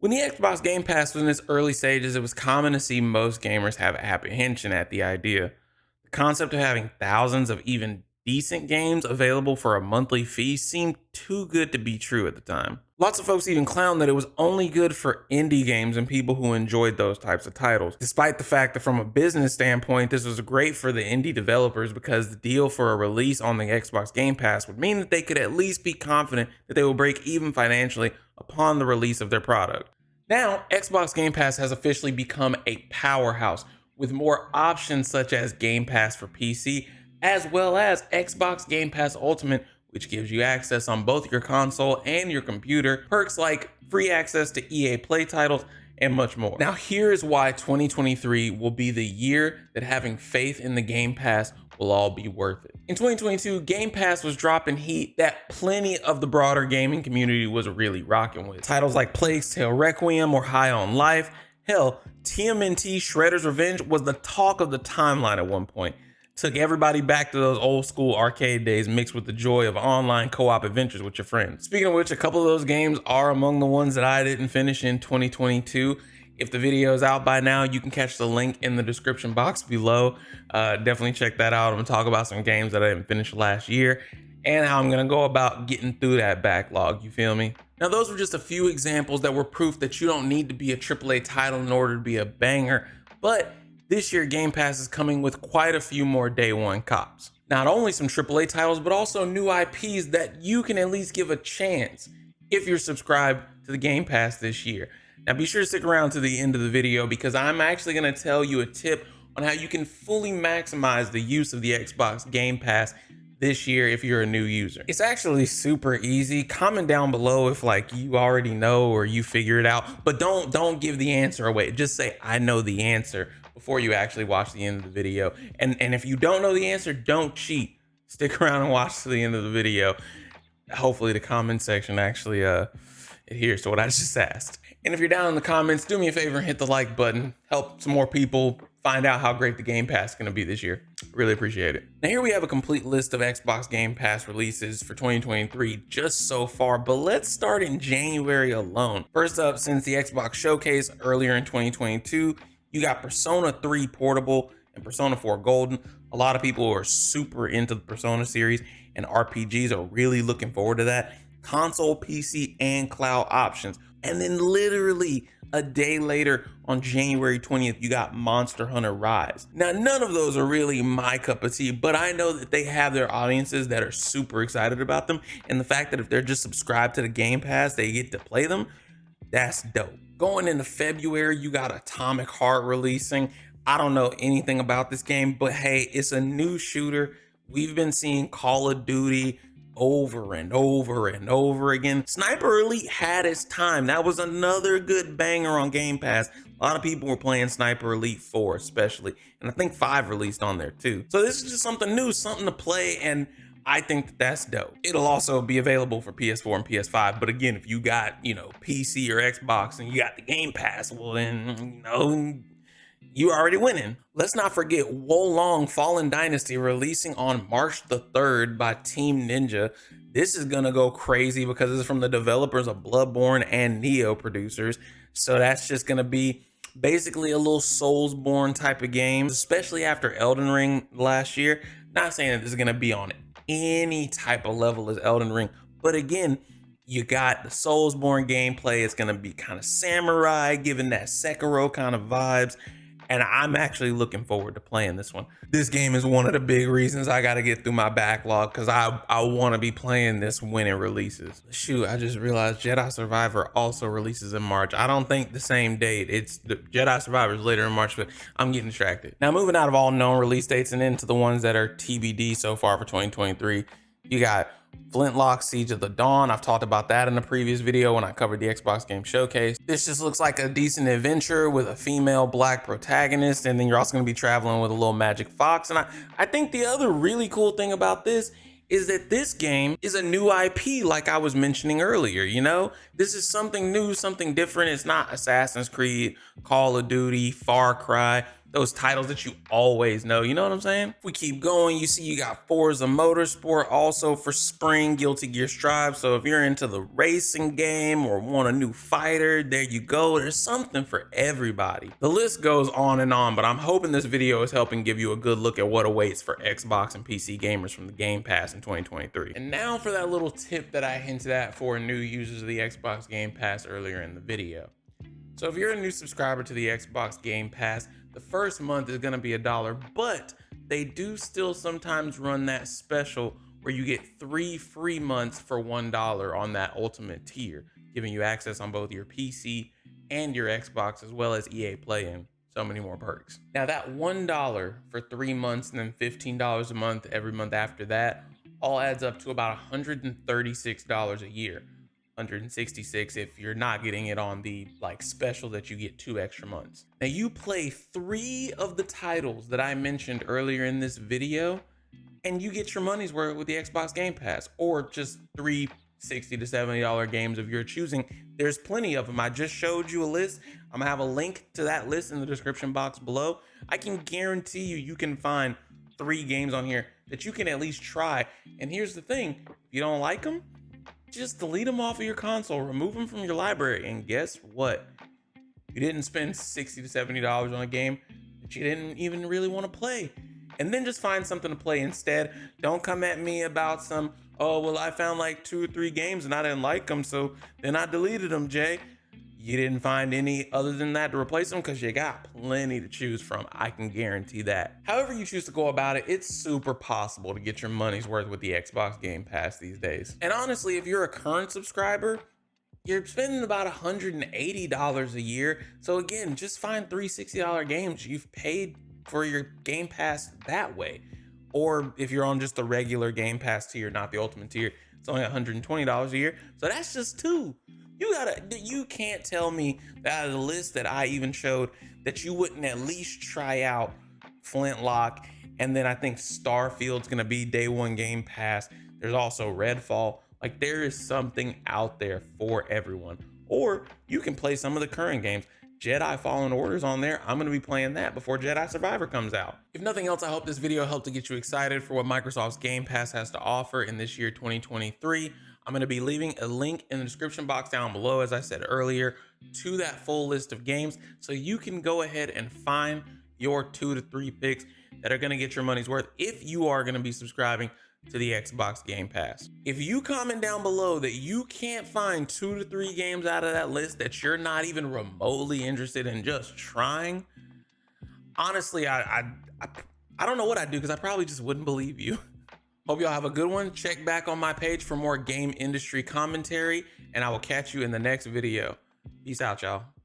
When the Xbox Game Pass was in its early stages, it was common to see most gamers have apprehension at the idea. The concept of having thousands of even decent games available for a monthly fee seemed too good to be true at the time. Lots of folks even clowned that it was only good for indie games and people who enjoyed those types of titles, despite the fact that from a business standpoint, this was great for the indie developers because the deal for a release on the Xbox Game Pass would mean that they could at least be confident that they will break even financially upon the release of their product. Now, Xbox Game Pass has officially become a powerhouse with more options such as Game Pass for PC, as well as Xbox Game Pass Ultimate, which gives you access on both your console and your computer, perks like free access to EA Play titles, and much more. Now, here's why 2023 will be the year that having faith in the Game Pass will all be worth it. In 2022, Game Pass was dropping heat that plenty of the broader gaming community was really rocking with. Titles like Plague's Tale Requiem or High on Life. Hell, TMNT Shredder's Revenge was the talk of the timeline at one point. Took everybody back to those old school arcade days mixed with the joy of online co-op adventures with your friends. Speaking of which, a couple of those games are among the ones that I didn't finish in 2022. If the video is out by now, you can catch the link in the description box below. Definitely check that out. I'm gonna talk about some games that I didn't finish last year and how I'm gonna go about getting through that backlog, you feel me? Now, those were just a few examples that were proof that you don't need to be a AAA title in order to be a banger, but this year, Game Pass is coming with quite a few more day one cops. Not only some AAA titles, but also new IPs that you can at least give a chance if you're subscribed to the Game Pass this year. Now be sure to stick around to the end of the video because I'm actually going to tell you a tip on how you can fully maximize the use of the Xbox Game Pass this year if you're a new user. It's actually super easy. Comment down below if like you already know or you figure it out, but don't give the answer away. Just say I know the answer before you actually watch the end of the video. And if you don't know the answer, don't cheat. Stick around and watch to the end of the video. Hopefully the comment section actually adheres to what I just asked. And if you're down in the comments, do me a favor and hit the like button. Help some more people find out how great the Game Pass is going to be this year. Really appreciate it. Now here we have a complete list of Xbox Game Pass releases for 2023 just so far, but let's start in January alone. First up, since the Xbox Showcase earlier in 2022, you got Persona 3 Portable and Persona 4 Golden. A lot of people are super into the Persona series and RPGs are really looking forward to that. Console, PC, and cloud options. And then literally a day later on January 20th, you got Monster Hunter Rise. Now, none of those are really my cup of tea, but I know that they have their audiences that are super excited about them. And the fact that if they're just subscribed to the Game Pass, they get to play them, that's dope. Going into February, you got Atomic Heart releasing. I don't know anything about this game, but hey, it's a new shooter. We've been seeing Call of Duty over and over and over again. Sniper Elite had its time. That was another good banger on Game Pass. A lot of people were playing Sniper Elite 4 especially, and I think 5 released on there too. So this is just something new, something to play, and I think that that's dope. It'll also be available for PS4 and PS5, but again, if you got, PC or Xbox and you got the Game Pass, well then, you already winning. Let's not forget Wolong Fallen Dynasty releasing on March the 3rd by Team Ninja. This is gonna go crazy because it's from the developers of Bloodborne and Nioh producers. So that's just gonna be basically a little Soulsborne type of game, especially after Elden Ring last year. Not saying that this is gonna be on any type of level as Elden Ring, but again, you got the Soulsborne gameplay. It's gonna be kind of samurai, giving that Sekiro kind of vibes. And I'm actually looking forward to playing this one. This game is one of the big reasons I got to get through my backlog because I want to be playing this when it releases. Shoot, I just realized Jedi Survivor also releases in March. I don't think the same date. It's the Jedi Survivor is later in March, but I'm getting distracted. Now moving out of all known release dates and into the ones that are TBD so far for 2023, you got Flintlock Siege of the Dawn. I've talked about that in a previous video when I covered the Xbox Game Showcase. This just looks like a decent adventure with a female black protagonist, and then you're also going to be traveling with a little magic fox. And I think the other really cool thing about this is that this game is a new IP like I was mentioning earlier, This is something new, something different. It's not Assassin's Creed, Call of Duty, Far Cry. those titles that you always know. You know what I'm saying? If we keep going, you see you got Forza Motorsport also for spring, Guilty Gear Strive. So if you're into the racing game or want a new fighter, there you go. There's something for everybody. The list goes on, but I'm hoping this video is helping give you a good look at what awaits for Xbox and PC gamers from the Game Pass in 2023. And now for that little tip that I hinted at for new users of the Xbox Game Pass earlier in the video. So if you're a new subscriber to the Xbox Game Pass, the first month is gonna be $1, but they do still sometimes run that special where you get 3 free months for $1 on that ultimate tier, giving you access on both your PC and your Xbox, as well as EA Play and so many more perks. Now that $1 for 3 months and then $15 a month every month after that all adds up to about $136 a year. 166 if you're not getting it on the special that you get 2 extra months. Now you play 3 of the titles that I mentioned earlier in this video and you get your money's worth with the Xbox Game Pass, or just 3 $60 to $70 games of your choosing. There's plenty of them. I just showed you a list. I'm gonna have a link to that list in the description box below. I can guarantee you can find 3 games on here that you can at least try. And here's the thing, if you don't like them, just delete them off of your console, remove them from your library, and guess what? You didn't spend $60 to $70 on a game that you didn't even really want to play. And then just find something to play instead. Don't come at me about some, oh, well, I found like 2 or 3 games and I didn't like them, so then I deleted them, Jay. You didn't find any other than that to replace them because you got plenty to choose from. I can guarantee that. However you choose to go about it, it's super possible to get your money's worth with the Xbox Game Pass these days. And honestly, if you're a current subscriber, you're spending about $180 a year. So again, just find 3 $60 games. You've paid for your Game Pass that way. Or if you're on just the regular Game Pass tier, not the Ultimate tier, it's only $120 a year. So that's just 2. You can't tell me that out of the list that I even showed that you wouldn't at least try out Flintlock. And then I think Starfield's gonna be day 1 Game Pass. There's also Redfall. Like, there is something out there for everyone. Or you can play some of the current games. Jedi Fallen Order's on there. I'm gonna be playing that before Jedi Survivor comes out. If nothing else, I hope this video helped to get you excited for what Microsoft's Game Pass has to offer in this year 2023. I'm going to be leaving a link in the description box down below, as I said earlier, to that full list of games, so you can go ahead and find your 2 to 3 picks that are going to get your money's worth if you are going to be subscribing to the Xbox Game Pass. If you comment down below that you can't find 2 to 3 games out of that list that you're not even remotely interested in just trying, honestly, I don't know what I'd do, because I probably just wouldn't believe you. Hope y'all have a good one. Check back on my page for more game industry commentary, and I will catch you in the next video. Peace out, y'all.